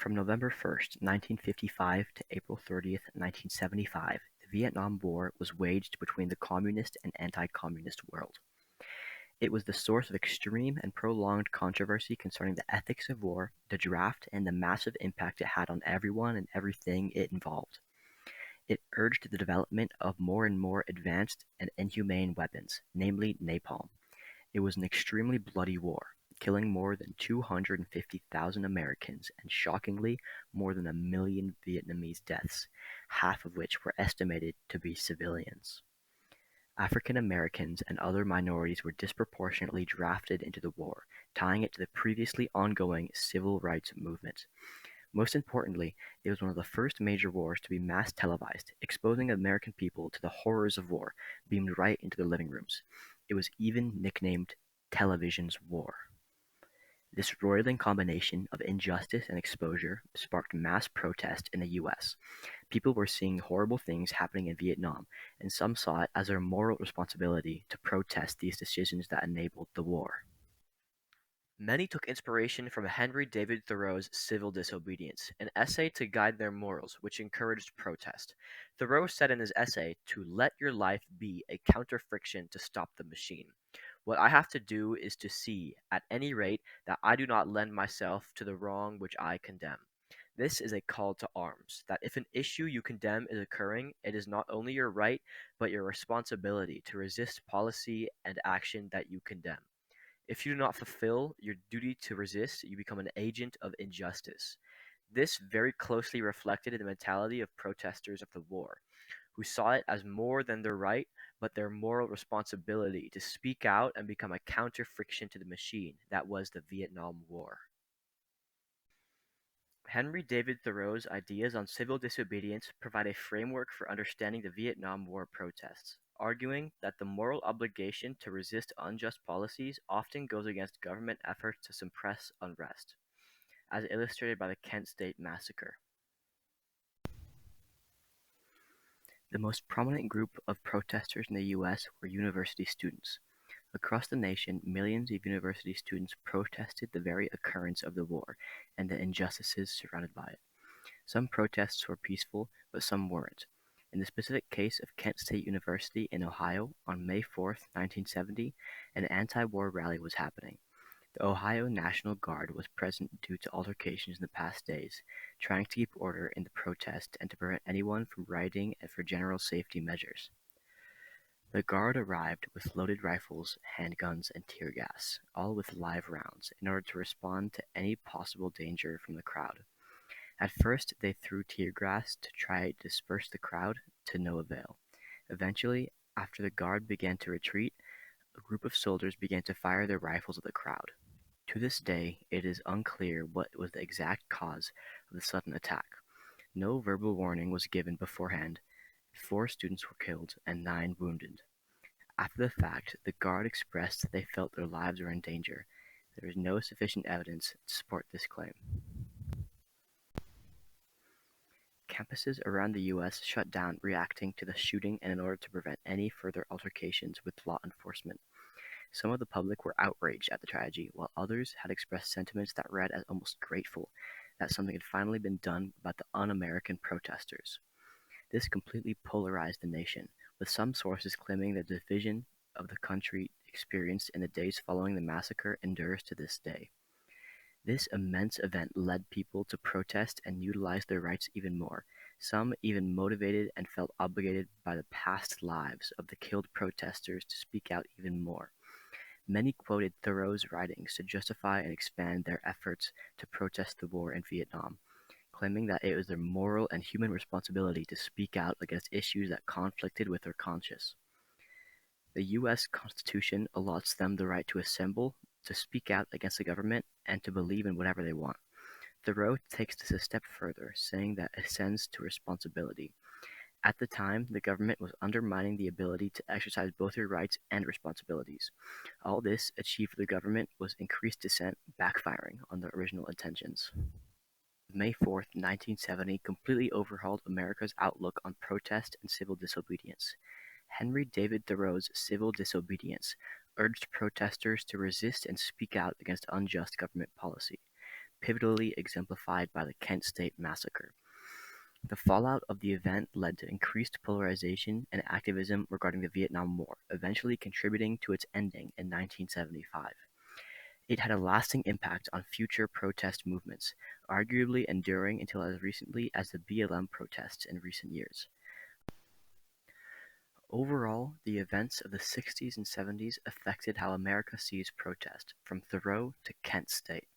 From November 1st, 1955 to April 30th, 1975, the Vietnam War was waged between the communist and anti-communist world. It was the source of extreme and prolonged controversy concerning the ethics of war, the draft, and the massive impact it had on everyone and everything it involved. It urged the development of more and more advanced and inhumane weapons, namely napalm. It was an extremely bloody war, killing more than 250,000 Americans and shockingly more than 1 million Vietnamese deaths, half of which were estimated to be civilians. African Americans and other minorities were disproportionately drafted into the war, tying it to the previously ongoing civil rights movement. Most importantly, it was one of the first major wars to be mass televised, exposing American people to the horrors of war, beamed right into their living rooms. It was even nicknamed Television's War. This roiling combination of injustice and exposure sparked mass protest in the US. People were seeing horrible things happening in Vietnam, and some saw it as their moral responsibility to protest these decisions that enabled the war. Many took inspiration from Henry David Thoreau's Civil Disobedience, an essay to guide their morals, which encouraged protest. Thoreau said in his essay to let your life be a counter-friction to stop the machine. What I have to do is to see, at any rate, that I do not lend myself to the wrong which I condemn. This is a call to arms, that if an issue you condemn is occurring, it is not only your right, but your responsibility to resist policy and action that you condemn. If you do not fulfill your duty to resist, you become an agent of injustice. This very closely reflected in the mentality of protesters of the war, who saw it as more than their right, but their moral responsibility to speak out and become a counter-friction to the machine that was the Vietnam War. Henry David Thoreau's ideas on civil disobedience provide a framework for understanding the Vietnam War protests, arguing that the moral obligation to resist unjust policies often goes against government efforts to suppress unrest, as illustrated by the Kent State Massacre. The most prominent group of protesters in the U.S. were university students. Across the nation, millions of university students protested the very occurrence of the war and the injustices surrounded by it. Some protests were peaceful, but some weren't. In the specific case of Kent State University in Ohio, on May 4th, 1970, an anti-war rally was happening. The Ohio National Guard was present due to altercations in the past days, trying to keep order in the protest and to prevent anyone from rioting and for general safety measures. The Guard arrived with loaded rifles, handguns, and tear gas, all with live rounds, in order to respond to any possible danger from the crowd. At first, they threw tear gas to try to disperse the crowd, to no avail. Eventually, after the Guard began to retreat, a group of soldiers began to fire their rifles at the crowd. To this day, it is unclear what was the exact cause of the sudden attack. No verbal warning was given beforehand. 4 students were killed and 9 wounded. After the fact, the Guard expressed that they felt their lives were in danger. There is no sufficient evidence to support this claim. Campuses around the U.S. shut down reacting to the shooting and in order to prevent any further altercations with law enforcement. Some of the public were outraged at the tragedy, while others had expressed sentiments that read as almost grateful that something had finally been done about the un-American protesters. This completely polarized the nation, with some sources claiming the division of the country experienced in the days following the massacre endures to this day. This immense event led people to protest and utilize their rights even more, some even motivated and felt obligated by the past lives of the killed protesters to speak out even more. Many quoted Thoreau's writings to justify and expand their efforts to protest the war in Vietnam, claiming that it was their moral and human responsibility to speak out against issues that conflicted with their conscience. The U.S. Constitution allots them the right to assemble, to speak out against the government, and to believe in whatever they want. Thoreau takes this a step further, saying that it ascends to responsibility. At the time, the government was undermining the ability to exercise both your rights and responsibilities. All this achieved for the government was increased dissent, backfiring on their original intentions. May 4th, 1970 completely overhauled America's outlook on protest and civil disobedience. Henry David Thoreau's Civil Disobedience urged protesters to resist and speak out against unjust government policy. pivotally exemplified by the Kent State Massacre. The fallout of the event led to increased polarization and activism regarding the Vietnam War, eventually contributing to its ending in 1975. It had a lasting impact on future protest movements, arguably enduring until as recently as the BLM protests in recent years. Overall, the events of the 60s and 70s affected how America sees protest, from Thoreau to Kent State.